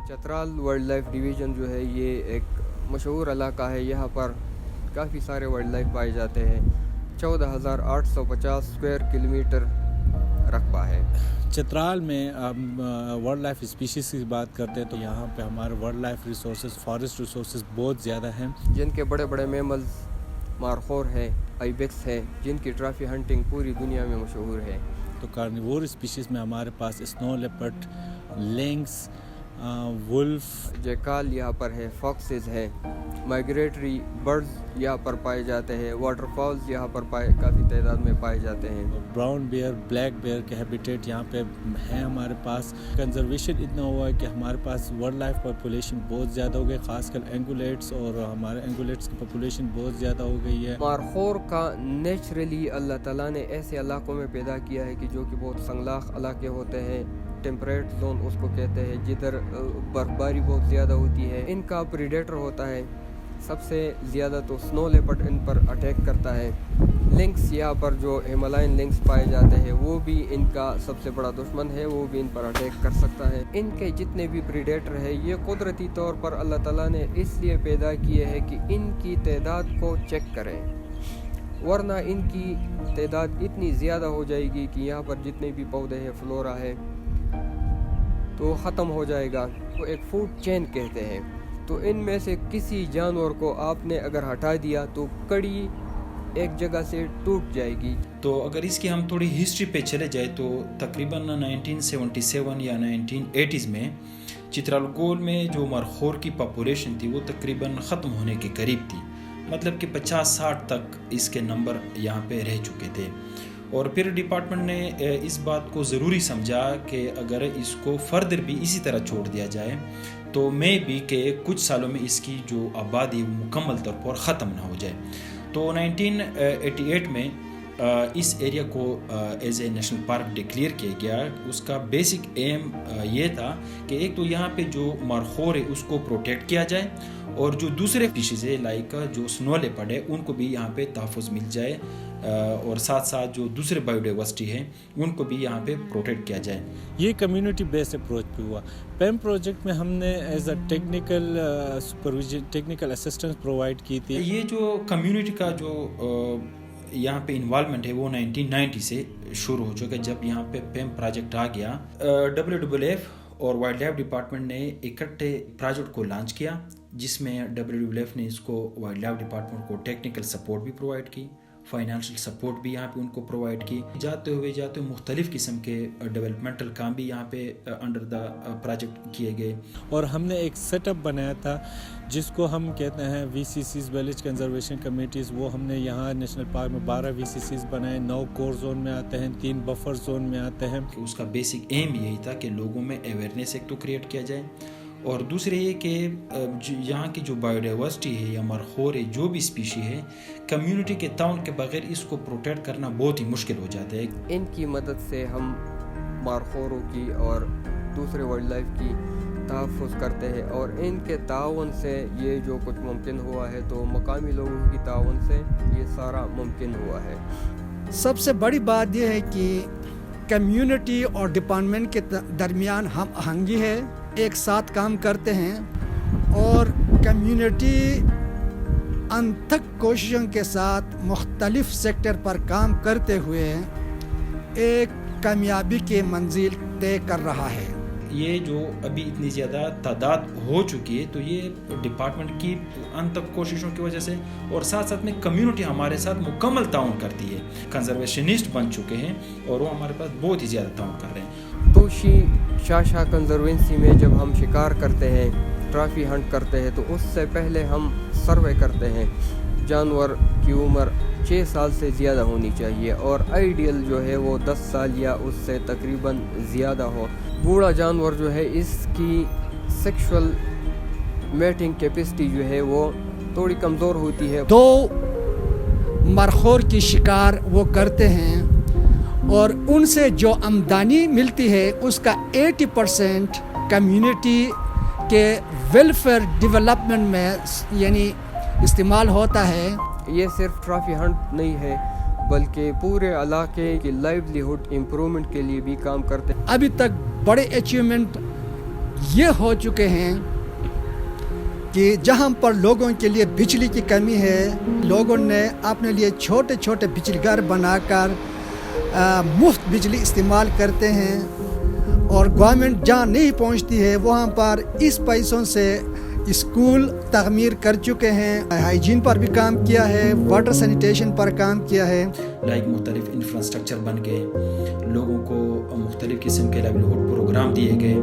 Chitral wild life division جو ہے یہ ایک مشہور علاقہ ہے. یہاں پر کافی سارے وائلڈ لائف پائے جاتے ہیں. 14,850 اسکوائر کلومیٹر رقبہ ہے. چترال میں ہم وائلڈ لائف اسپیشیز کی بات کرتے ہیں تو یہاں پہ ہمارے wildlife resources forest resources بہت زیادہ ہیں, جن کے بڑے بڑے میملز مارخور ہیں, آئیبیکس ہیں, جن کی ٹرافی ہنٹنگ پوری دنیا میں مشہور ہے. تو کارنیور اسپیشیز میں ہمارے پاس اسنو لیپرڈ, لینکس, ولف, جیکال یہاں پر ہے, فاکسز ہیں, مائگریٹری برڈز یہاں پر پائے جاتے ہیں, واٹر فالز یہاں پر کافی تعداد میں پائے جاتے ہیں. براؤن بیئر, بلیک بیئر کے ہیبیٹیٹ یہاں پہ ہیں ہمارے پاس. کنزرویشن اتنا ہوا ہے کہ ہمارے پاس وائلڈ لائف پاپولیشن بہت زیادہ ہو گئی, خاص کر اینگولیٹس, اور ہمارے اینگولیٹس کی پاپولیشن بہت زیادہ ہو گئی ہے. مارخور کا نیچرلی اللہ تعالیٰ نے ایسے علاقوں میں پیدا کیا ہے کہ جو کہ بہت سنگلاخ علاقے ہوتے ہیں. ٹیمپریٹ زون اس کو کہتے ہیں, جدھر برف باری بہت زیادہ ہوتی ہے. ان کا پریڈیٹر ہوتا ہے سب سے زیادہ تو سنو لیپرڈ ان پر اٹیک کرتا ہے. لنکس یہاں پر جو ہمالین لنکس پائے جاتے ہیں وہ بھی ان کا سب سے بڑا دشمن ہے, وہ بھی ان پر اٹیک کر سکتا ہے. ان کے جتنے بھی پریڈیٹر ہیں یہ قدرتی طور پر اللہ تعالیٰ نے اس لیے پیدا کیے ہیں کہ ان کی تعداد کو چیک کریں, ورنہ ان کی تعداد اتنی زیادہ ہو جائے گی کہ یہاں پر جتنے بھی پودے ہیں, فلورا ہے, تو ختم ہو جائے گا. وہ ایک فوڈ چین کہتے ہیں. تو ان میں سے کسی جانور کو آپ نے اگر ہٹا دیا تو کڑی ایک جگہ سے ٹوٹ جائے گی. تو اگر اس کی ہم تھوڑی ہسٹری پہ چلے جائے تو تقریباً 1977 یا 1980s میں چترال گول میں جو مارخور کی پاپولیشن تھی وہ تقریباً ختم ہونے کے قریب تھی. مطلب کہ 50-60 تک اس کے نمبر یہاں پہ رہ چکے تھے. اور پھر ڈپارٹمنٹ نے اس بات کو ضروری سمجھا کہ اگر اس کو فردر بھی اسی طرح چھوڑ دیا جائے تو میں بھی کہ کچھ سالوں میں اس کی جو آبادی وہ مکمل طور پر ختم نہ ہو جائے. تو 1988 میں اس ایریا کو as a national park declare کیا گیا. اس کا بیسک ایم یہ تھا کہ ایک تو یہاں پہ جو مارخور ہے اس کو پروٹیکٹ کیا جائے, اور جو دوسرے اسپیشیز ہے لائک جو سنو لیپرڈ ہے ان کو بھی یہاں پہ تحفظ مل جائے, اور ساتھ ساتھ جو دوسرے بایو ڈائیورسٹی ہے ان کو بھی یہاں پہ پروٹیکٹ کیا جائے. یہ کمیونٹی بیس اپروچ پہ ہوا. پیم پروجیکٹ میں ہم نے as a technical supervision, technical assistance provide کی تھی. یہ جو کمیونٹی کا جو یہاں پہ انوالومنٹ ہے وہ 1990 سے شروع ہو چکا. جب یہاں پہ پیم پروجیکٹ آ گیا, WWF اور وائلڈ لائف ڈپارٹمنٹ نے اکٹھے پروجیکٹ کو لانچ کیا, جس میں WWF نے اس کو وائلڈ لائف ڈپارٹمنٹ کو ٹیکنیکل سپورٹ بھی پرووائڈ کی, فائنینشیل سپورٹ بھی یہاں پہ ان کو پرووائڈ کی. جاتے ہوئے مختلف قسم کے ڈیولپمنٹل کام بھی یہاں پہ انڈر دا پروجیکٹ کیے گئے. اور ہم نے ایک سیٹ اپ بنایا تھا جس کو ہم کہتے ہیں VCCs, ویلیج کنزرویشن کمیٹیز. وہ ہم نے یہاں نیشنل پارک میں 12 VCCs بنائے, 9 کور زون میں آتے ہیں, 3 بفر زون میں آتے ہیں. اس کا بیسک ایم یہی تھا کہ لوگوں میں اویئرنیس ایک تو کریٹ کیا جائے, اور دوسرے یہ کہ یہاں کی جو بایو ڈائیورسٹی ہے یا مارخور ہے, جو بھی اسپیشی ہے, کمیونٹی کے تعاون کے بغیر اس کو پروٹیکٹ کرنا بہت ہی مشکل ہو جاتا ہے. ان کی مدد سے ہم مارخوروں کی اور دوسرے وائلڈ لائف کی تحفظ کرتے ہیں, اور ان کے تعاون سے یہ جو کچھ ممکن ہوا ہے, تو مقامی لوگوں کی تعاون سے یہ سارا ممکن ہوا ہے. سب سے بڑی بات یہ ہے کہ کمیونٹی اور ڈپارٹمنٹ کے درمیان ہم آہنگی ہے, ایک ساتھ کام کرتے ہیں, اور کمیونٹی انتھک کوششوں کے ساتھ مختلف سیکٹر پر کام کرتے ہوئے ایک کامیابی کے منزل طے کر رہا ہے. یہ جو ابھی اتنی زیادہ تعداد ہو چکی ہے تو یہ ڈپارٹمنٹ کی انتھک کوششوں کی وجہ سے, اور ساتھ ساتھ میں کمیونٹی ہمارے ساتھ مکمل تعاون کرتی ہے. کنزرویشنسٹ بن چکے ہیں اور وہ ہمارے پاس بہت ہی زیادہ تعاون کر رہے ہیں. توشی شاشا کنزروینسی میں جب ہم شکار کرتے ہیں, ٹرافی ہنٹ کرتے ہیں, تو اس سے پہلے ہم سروے کرتے ہیں. جانور کی عمر 6 سال سے زیادہ ہونی چاہیے, اور آئیڈیل جو ہے وہ 10 سال یا اس سے تقریباً زیادہ ہو. بوڑھا جانور جو ہے اس کی سیکشول میٹنگ کیپیسٹی جو ہے وہ تھوڑی کمزور ہوتی ہے. 2 مارخور کی شکار وہ کرتے ہیں, اور ان سے جو آمدنی ملتی ہے اس کا 80% کمیونٹی کے ویلفیئر ڈیولپمنٹ میں یعنی استعمال ہوتا ہے. یہ صرف ٹرافی ہنٹ نہیں ہے بلکہ پورے علاقے کی لائیولیہوڈ امپرومنٹ کے لیے بھی کام کرتے ہیں. ابھی تک بڑے اچیومنٹ یہ ہو چکے ہیں کہ جہاں پر لوگوں کے لیے بجلی کی کمی ہے، لوگوں نے اپنے لیے چھوٹے چھوٹے بجلی گھر بنا کر مفت بجلی استعمال کرتے ہیں، اور گورنمنٹ جہاں نہیں پہنچتی ہے وہاں پر اس پیسوں سے اسکول تعمیر کر چکے ہیں، ہائیجین پر بھی کام کیا ہے، واٹر سینیٹیشن پر کام کیا ہے۔ مختلف انفراسٹرکچر بن گئے، لوگوں کو مختلف قسم کے لائیولیہوڈ پروگرام دیے گئے،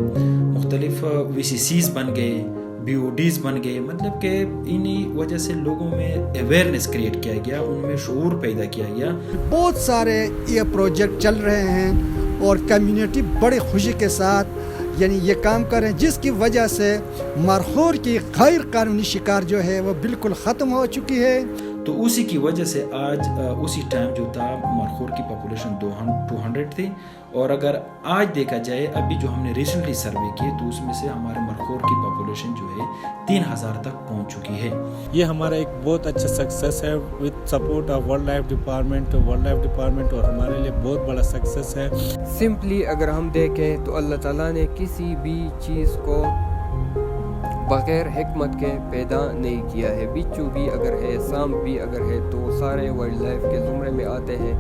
مختلف VCCs بن گئے، BODs بن گئے، مطلب کہ انہی وجہ سے لوگوں میں اویئرنیس کریٹ کیا گیا، ان میں شعور پیدا کیا گیا۔ بہت سارے یہ پروجیکٹ چل رہے ہیں اور کمیونٹی بڑے خوشی کے ساتھ یعنی یہ کام کر رہے ہیں، جس کی وجہ سے مرخور کی غیر قانونی شکار جو ہے وہ بالکل ختم ہو چکی ہے۔ تو اسی کی وجہ سے آج اسی ٹائم جو تھا مرخور کی پاپولیشن 200 تھی، اور اگر آج دیکھا جائے ابھی جو ہم نے ریسنٹلی سروے کیے تو اس میں سے ہمارے مرخور کی پاپولیشن جو ہے 3000 تک پہنچ چکی ہے۔ یہ ہمارا ایک بہت اچھا سکسیس ہے with support of world life department اور ہمارے لیے بہت بڑا سکسیس ہے۔ سمپلی اگر ہم دیکھیں تو اللہ تعالیٰ نے کسی بھی چیز کو بغیر حکمت کے پیدا نہیں کیا ہے۔ بچو بھی اگر ہے، سانپ بھی اگر ہے، تو سارے وائلڈ لائف کے زمرے میں آتے ہیں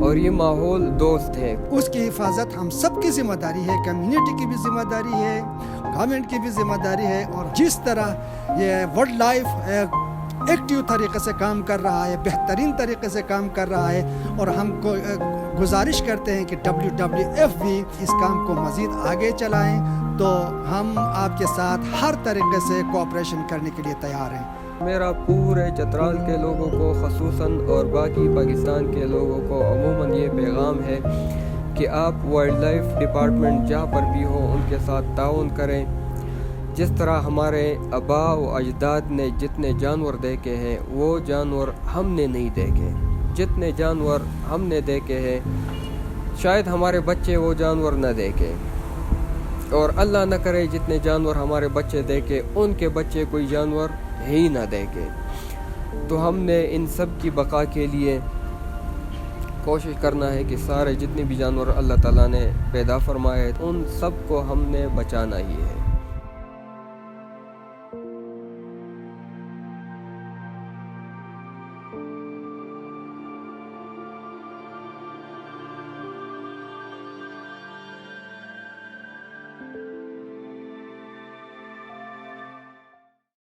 اور یہ ماحول دوست ہے۔ اس کی حفاظت ہم سب کی ذمہ داری ہے، کمیونٹی کی بھی ذمہ داری ہے، گورنمنٹ کی بھی ذمہ داری ہے، اور جس طرح یہ ورلڈ لائف ایکٹیو طریقے سے کام کر رہا ہے، بہترین طریقے سے کام کر رہا ہے، اور ہم کو گزارش کرتے ہیں کہ WWF بھی اس کام کو مزید آگے چلائیں، تو ہم آپ کے ساتھ ہر طریقے سے کوآپریشن کرنے کے لیے تیار ہیں۔ میرا پورے چترال کے لوگوں کو خصوصاً اور باقی پاکستان کے لوگوں کو عموماً یہ پیغام ہے کہ آپ وائلڈ لائف ڈپارٹمنٹ جہاں پر بھی ہو ان کے ساتھ تعاون کریں۔ جس طرح ہمارے آباء و اجداد نے جتنے جانور دیکھے ہیں وہ جانور ہم نے نہیں دیکھے، جتنے جانور ہم نے دیکھے ہیں شاید ہمارے بچے وہ جانور نہ دیکھیں، اور اللہ نہ کرے جتنے جانور ہمارے بچے دیکھے ان کے بچے کوئی جانور ہی نہ دیکھے۔ تو ہم نے ان سب کی بقا کے لیے کوشش کرنا ہے کہ سارے جتنے بھی جانور اللہ تعالیٰ نے پیدا فرمائے ان سب کو ہم نے بچانا ہی ہے۔